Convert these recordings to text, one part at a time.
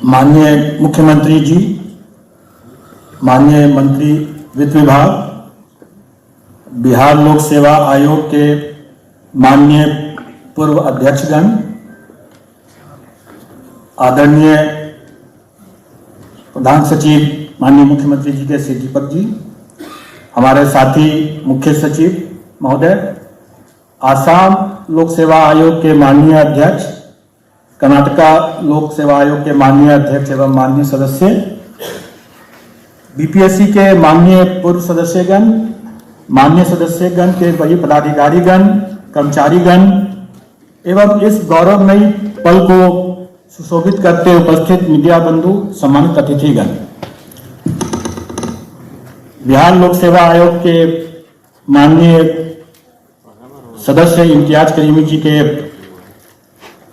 माननीय मुख्यमंत्री जी, माननीय मंत्री वित्त विभाग, बिहार लोक सेवा आयोग के माननीय पूर्व अध्यक्षगण, आदरणीय प्रधान सचिव माननीय मुख्यमंत्री जी के श्री दीपक जी, हमारे साथी मुख्य सचिव महोदय, आसाम लोक सेवा आयोग के माननीय अध्यक्ष, कर्नाटका लोक सेवा आयोग के माननीय अध्यक्ष एवं माननीय सदस्य, बीपीएससी के माननीय पूर्व सदस्यगण, माननीय सदस्यगण के वही पदाधिकारीगण, कर्मचारीगण एवं इस गौरवमयी पल को सुशोभित करते उपस्थित मीडिया बंधु, सम्मानित अतिथिगण। बिहार लोक सेवा आयोग के माननीय सदस्य इम्तियाज करीमी जी के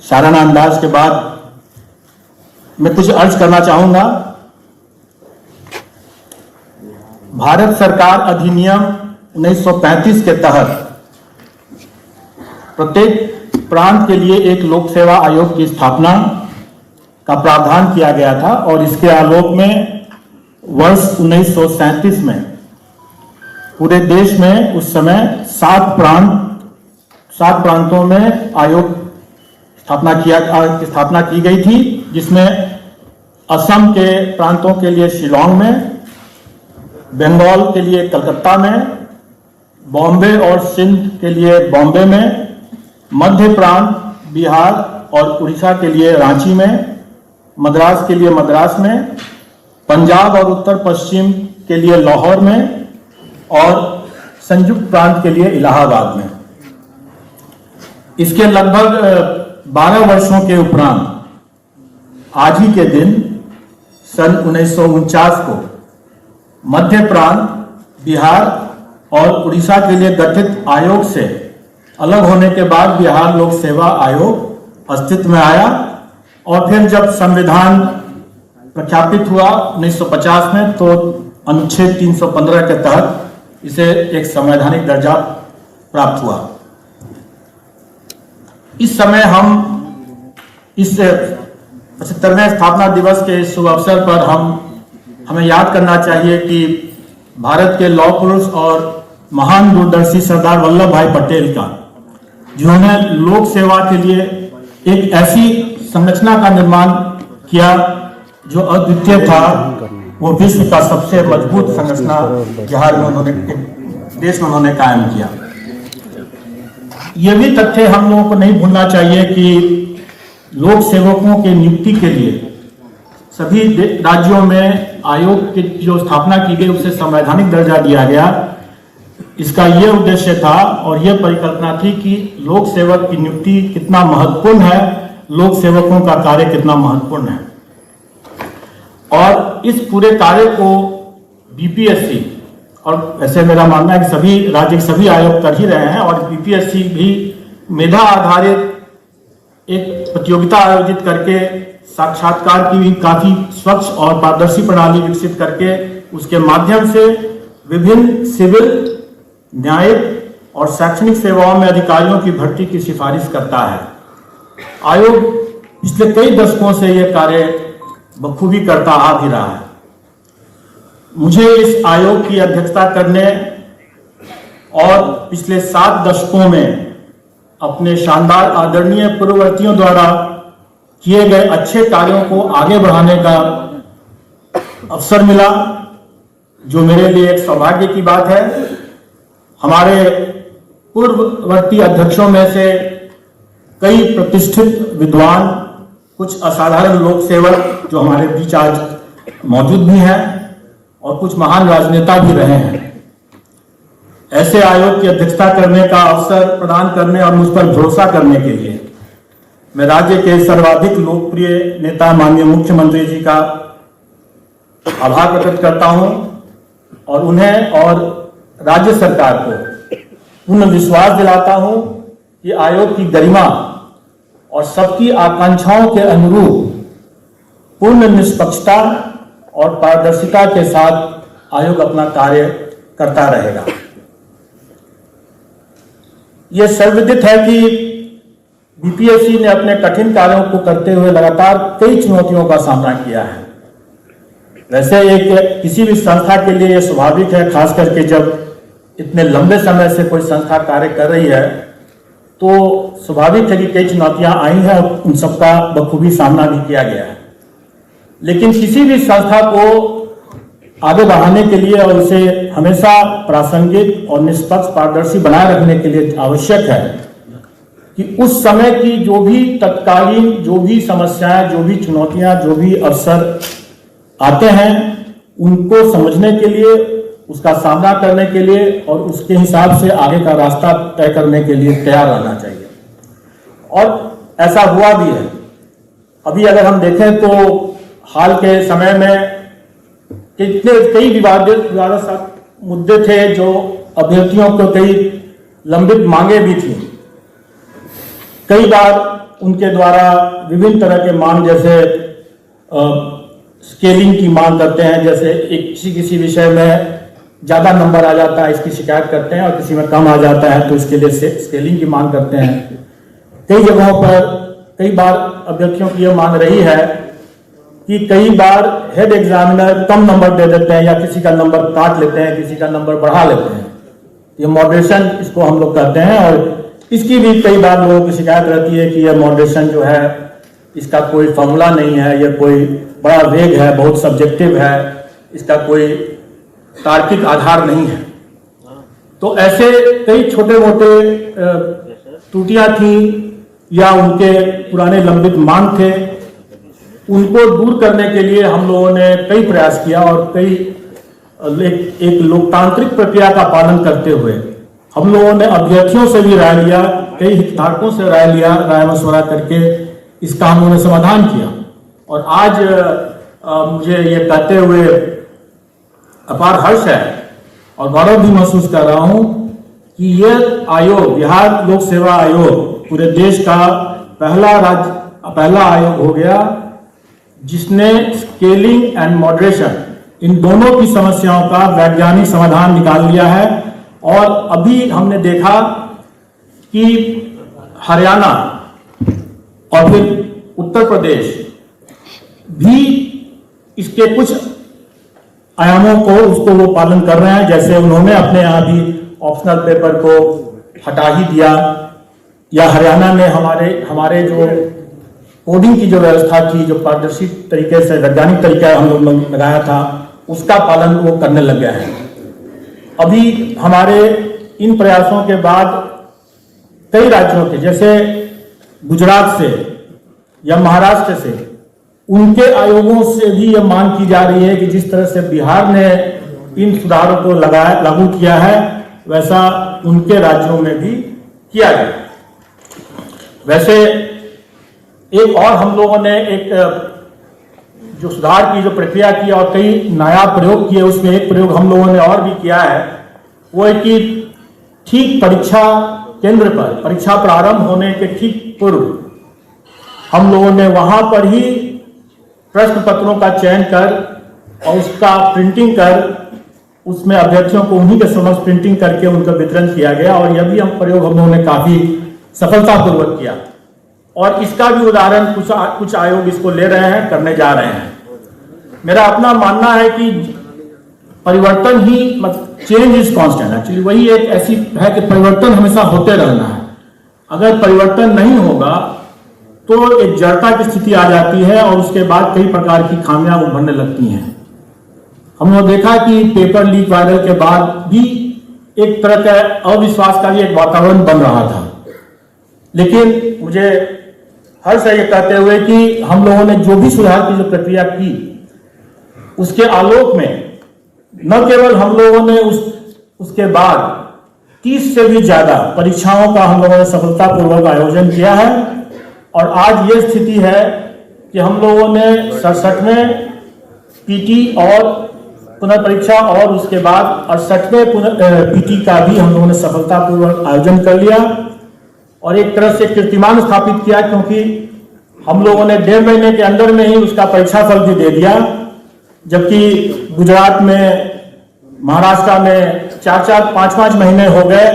शाराना अंदाज के बाद मैं कुछ अर्ज करना चाहूंगा। भारत सरकार अधिनियम 1935 के तहत प्रत्येक प्रांत के लिए एक लोक सेवा आयोग की स्थापना का प्रावधान किया गया था और इसके आलोक में वर्ष 1937 में पूरे देश में उस समय 7 प्रांतों में आयोग स्थापना की गई थी, जिसमें असम के प्रांतों के लिए शिलांग में, बंगाल के लिए कलकत्ता में, बॉम्बे और सिंध के लिए बॉम्बे में, मध्य प्रांत बिहार और उड़ीसा के लिए रांची में, मद्रास के लिए मद्रास में, पंजाब और उत्तर पश्चिम के लिए लाहौर में और संयुक्त प्रांत के लिए इलाहाबाद में। इसके लगभग 12 वर्षों के उपरांत आज ही के दिन सन 1949 को मध्य प्रांत, बिहार और उड़ीसा के लिए गठित आयोग से अलग होने के बाद बिहार लोक सेवा आयोग अस्तित्व में आया और फिर जब संविधान प्रख्यापित हुआ 1950 में तो अनुच्छेद 315 के तहत इसे एक संवैधानिक दर्जा प्राप्त हुआ। इस समय हम इस 75वें स्थापना दिवस के शुभ अवसर पर हमें याद करना चाहिए कि भारत के लौह पुरुष और महान दूरदर्शी सरदार वल्लभ भाई पटेल का, जिन्होंने लोक सेवा के लिए एक ऐसी संरचना का निर्माण किया जो अद्वितीय था, वो विश्व का सबसे मजबूत संरचना बिहार में देश में उन्होंने कायम किया। यह भी तथ्य हम लोगों को नहीं भूलना चाहिए कि लोक सेवकों के नियुक्ति के लिए सभी राज्यों में आयोग की जो स्थापना की गई उसे संवैधानिक दर्जा दिया गया। इसका यह उद्देश्य था और यह परिकल्पना थी कि लोक सेवक की नियुक्ति कितना महत्वपूर्ण है, लोक सेवकों का कार्य कितना महत्वपूर्ण है। और इस पूरे कार्य को बीपीएससी, और ऐसे मेरा मानना है कि सभी राज्य के सभी आयोग कर ही रहे हैं, और बीपीएससी भी मेधा आधारित एक प्रतियोगिता आयोजित करके साक्षात्कार की भी काफी स्वच्छ और पारदर्शी प्रणाली विकसित करके उसके माध्यम से विभिन्न सिविल, न्यायिक और शैक्षणिक सेवाओं में अधिकारियों की भर्ती की सिफारिश करता है। आयोग पिछले कई दशकों से यह कार्य बखूबी करता आ भी रहा है। मुझे इस आयोग की अध्यक्षता करने और पिछले 7 दशकों में अपने शानदार आदरणीय पूर्ववर्तियों द्वारा किए गए अच्छे कार्यों को आगे बढ़ाने का अवसर मिला, जो मेरे लिए एक सौभाग्य की बात है। हमारे पूर्ववर्ती अध्यक्षों में से कई प्रतिष्ठित विद्वान, कुछ असाधारण लोक सेवक जो हमारे बीच आज मौजूद भी हैं और कुछ महान राजनेता भी रहे हैं। ऐसे आयोग की अध्यक्षता करने का अवसर प्रदान करने और मुझ पर भरोसा करने के लिए मैं राज्य के सर्वाधिक लोकप्रिय नेता माननीय मुख्यमंत्री जी का आभार प्रकट करता हूं और उन्हें और राज्य सरकार को पूर्ण विश्वास दिलाता हूं कि आयोग की गरिमा और सबकी आकांक्षाओं के अनुरूप पूर्ण निष्पक्षता और पारदर्शिता के साथ आयोग अपना कार्य करता रहेगा। यह सर्वविदित है कि बीपीएससी ने अपने कठिन कार्यों को करते हुए लगातार कई चुनौतियों का सामना किया है। वैसे एक किसी भी संस्था के लिए यह स्वाभाविक है, खास करके जब इतने लंबे समय से कोई संस्था कार्य कर रही है, तो स्वाभाविक है कि कई चुनौतियां आई हैं और उन सबका बखूबी सामना भी किया गया है। लेकिन किसी भी संस्था को आगे बढ़ाने के लिए और उसे हमेशा प्रासंगिक और निष्पक्ष पारदर्शी बनाए रखने के लिए आवश्यक है कि उस समय की जो भी तत्कालीन जो भी समस्याएं, जो भी चुनौतियां, जो भी अवसर आते हैं, उनको समझने के लिए, उसका सामना करने के लिए और उसके हिसाब से आगे का रास्ता तय करने के लिए तैयार रहना चाहिए। और ऐसा हुआ भी है। अभी अगर हम देखें तो हाल के समय में कितने कई विवादास्पद मुद्दे थे जो अभ्यर्थियों को कई लंबित मांगे भी थी। कई बार उनके द्वारा विभिन्न तरह के मांग, जैसे स्केलिंग की मांग करते हैं, जैसे एक किसी विषय में ज्यादा नंबर आ जाता है इसकी शिकायत करते हैं और किसी में कम आ जाता है तो इसके लिए स्केलिंग की मांग करते हैं। कई जगहों पर कई बार अभ्यर्थियों की यह मांग रही है कि कई बार हेड एग्जामिनर कम नंबर दे देते हैं या किसी का नंबर काट लेते हैं, किसी का नंबर बढ़ा लेते हैं। ये मॉडरेशन इसको हम लोग कहते हैं और इसकी भी कई बार लोगों की शिकायत रहती है कि यह मॉडरेशन जो है इसका कोई फॉर्मूला नहीं है, यह कोई बड़ा वेग है, बहुत सब्जेक्टिव है, इसका कोई तार्किक आधार नहीं है। तो ऐसे कई छोटे मोटे त्रुटियां थी या उनके पुराने लंबित मांग थे, उनको दूर करने के लिए हम लोगों ने कई प्रयास किया और कई एक लोकतांत्रिक प्रक्रिया का पालन करते हुए हम लोगों ने अभ्यर्थियों से भी राय लिया, कई हितधारकों से राय लिया, राय मशवरा करके इसका हम लोगों ने समाधान किया। और आज मुझे ये कहते हुए अपार हर्ष है और गौरव भी महसूस कर रहा हूं कि यह आयोग, बिहार लोक सेवा आयोग, पूरे देश का पहला आयोग हो गया जिसने स्केलिंग एंड मॉडरेशन इन दोनों की समस्याओं का वैज्ञानिक समाधान निकाल लिया है। और अभी हमने देखा कि हरियाणा और फिर उत्तर प्रदेश भी इसके कुछ आयामों को उसको वो पालन कर रहे हैं। जैसे उन्होंने अपने यहाँ भी ऑप्शनल पेपर को हटा ही दिया, या हरियाणा ने हमारे जो कोडिंग की जो व्यवस्था थी, जो पारदर्शी तरीके से वैज्ञानिक तरीका हम लोग लगाया था, उसका पालन वो करने लग गए हैं। अभी हमारे इन प्रयासों के बाद कई राज्यों के, जैसे गुजरात से या महाराष्ट्र से, उनके आयोगों से भी यह मांग की जा रही है कि जिस तरह से बिहार ने इन सुधारों को लागू किया है, वैसा उनके राज्यों में भी किया गया। वैसे एक और हम लोगों ने एक जो सुधार की जो प्रक्रिया की और कई नया प्रयोग किए, उसमें एक प्रयोग हम लोगों ने और भी किया है, वो है कि ठीक परीक्षा केंद्र पर, परीक्षा प्रारंभ होने के ठीक पूर्व हम लोगों ने वहां पर ही प्रश्न पत्रों का चयन कर और उसका प्रिंटिंग कर, उसमें अभ्यर्थियों को उन्हीं के समक्ष प्रिंटिंग करके उनका वितरण किया गया। और यह भी प्रयोग हम लोगों ने काफी सफलतापूर्वक किया। और इसका भी उदाहरण कुछ आयोग इसको ले रहे हैं, करने जा रहे हैं। मेरा अपना मानना है कि परिवर्तन ही, चेंज इज कांस्टेंट, एक्चुअली वही एक ऐसी है कि परिवर्तन हमेशा होते रहना है। अगर परिवर्तन नहीं होगा तो एक जड़ता की स्थिति आ जाती है और उसके बाद कई प्रकार की खामियां उभरने लगती हैं। हमने देखा कि पेपर लीक वायरल के बाद भी एक तरह का अविश्वास का भी एक वातावरण बन रहा था। लेकिन मुझे हर्ष है ये कहते हुए कि हम लोगों ने जो भी सुधार की जो प्रक्रिया की, उसके आलोक में न केवल हम लोगों ने उसके बाद 30 से भी ज्यादा परीक्षाओं का हम लोगों ने सफलतापूर्वक आयोजन किया है। और आज ये स्थिति है कि हम लोगों ने 67वें पीटी और पुनर्परीक्षा और उसके बाद 68वें पीटी का भी हम लोगों ने सफलतापूर्वक आयोजन कर लिया और एक तरह से कीर्तिमान स्थापित किया, क्योंकि हम लोगों ने 1.5 महीने के अंदर में ही उसका परीक्षा फल भी दे दिया, जबकि गुजरात में, महाराष्ट्र में 4-4, 5-5 महीने हो गए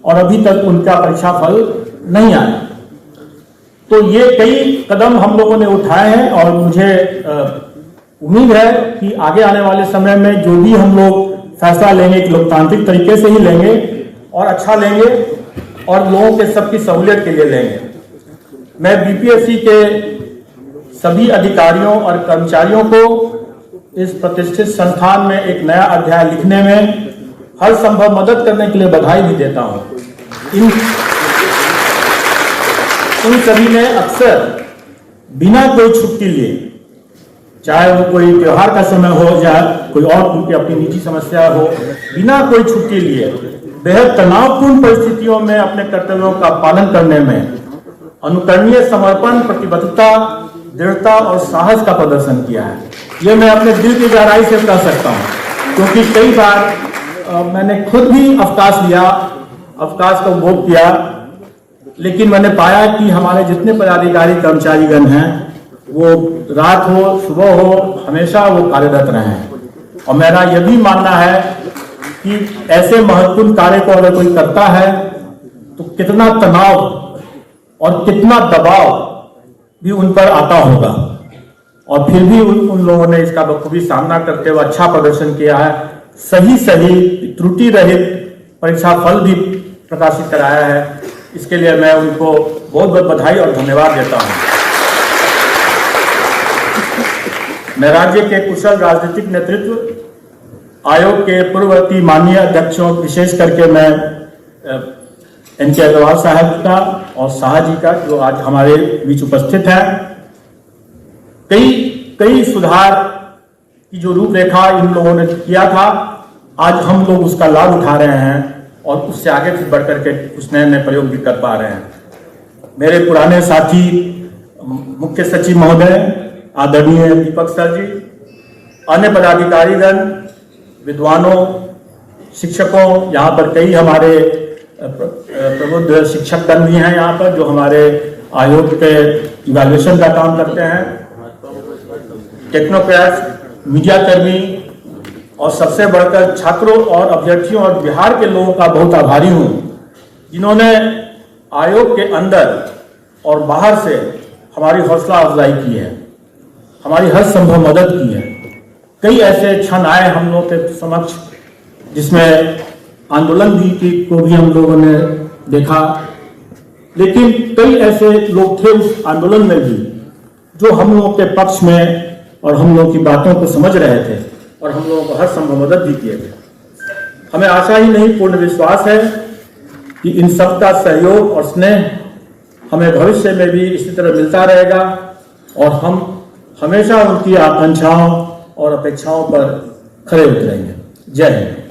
और अभी तक उनका परीक्षा फल नहीं आया। तो ये कई कदम हम लोगों ने उठाए हैं और मुझे उम्मीद है कि आगे आने वाले समय में जो भी हम लोग फैसला लेंगे एक लोकतांत्रिक तरीके से ही लेंगे और अच्छा लेंगे और लोगों के सबकी सहूलियत के लिए लेंगे। मैं बीपीएससी के सभी अधिकारियों और कर्मचारियों को इस प्रतिष्ठित संस्थान में एक नया अध्याय लिखने में हर संभव मदद करने के लिए बधाई भी देता हूं। इन सभी ने अक्सर बिना कोई छुट्टी लिए, चाहे वो कोई त्योहार का समय हो या कोई और उनकी अपनी निजी समस्या हो, बिना कोई छुट्टी लिए बेहद तनावपूर्ण परिस्थितियों में अपने कर्तव्यों का पालन करने में अनुकरणीय समर्पण, प्रतिबद्धता, दृढ़ता और साहस का प्रदर्शन किया है। ये मैं अपने दिल की गहराई से कह सकता हूँ, क्योंकि कई बार मैंने खुद भी अवकाश लिया, अवकाश का उपभोग किया, लेकिन मैंने पाया कि हमारे जितने पदाधिकारी कर्मचारीगण हैं वो रात हो सुबह हो हमेशा वो कार्यरत रहे हैं। और मेरा यह भी मानना है कि ऐसे महत्वपूर्ण कार्य को अगर कोई करता है तो कितना तनाव और कितना दबाव भी उन पर आता होगा, और फिर भी उन लोगों ने इसका बखूबी सामना करते हुए अच्छा प्रदर्शन किया है। सही त्रुटि रहित परीक्षा फल भी प्रकाशित कराया है। इसके लिए मैं उनको बहुत बहुत बधाई और धन्यवाद देता हूं। मैं राज्य के कुशल राजनीतिक नेतृत्व, आयोग के पूर्ववर्ती माननीय अध्यक्षों, विशेष करके मैं एनके अग्रवाल साहब का और शाह जी का, जो आज हमारे बीच उपस्थित है, कई सुधार की जो रूपरेखा इन लोगों ने किया था, आज हम लोग उसका लाभ उठा रहे हैं और उससे आगे भी बढ़कर के कुछ नए नए प्रयोग भी कर पा रहे हैं। मेरे पुराने साथी मुख्य सचिव महोदय आदरणीय दीपक सर जी, अन्य पदाधिकारीगण, विद्वानों, शिक्षकों, यहाँ पर कई हमारे प्रबुद्ध शिक्षकगण भी हैं यहाँ पर जो हमारे आयोग के इवैल्यूएशन का काम करते हैं, टेक्नोक्रेट्स, मीडिया कर्मी और सबसे बढ़कर छात्रों और अभ्यर्थियों और बिहार के लोगों का बहुत आभारी हूँ, जिन्होंने आयोग के अंदर और बाहर से हमारी हौसला अफजाई की है, हमारी हर संभव मदद की है। कई ऐसे क्षण आए हम लोग के समक्ष जिसमें आंदोलन को भी हम लोगों ने देखा, लेकिन कई ऐसे लोग थे उस आंदोलन में भी जो हम लोगों के पक्ष में और हम लोगों की बातों को समझ रहे थे और हम लोगों को हर संभव मदद भी किए थे। हमें आशा ही नहीं पूर्ण विश्वास है कि इन सबका सहयोग और स्नेह हमें भविष्य में भी इसी तरह मिलता रहेगा और हम हमेशा उनकी आकांक्षाओं और अपेक्षाओं पर खरे उतरेंगे। जय हिंद।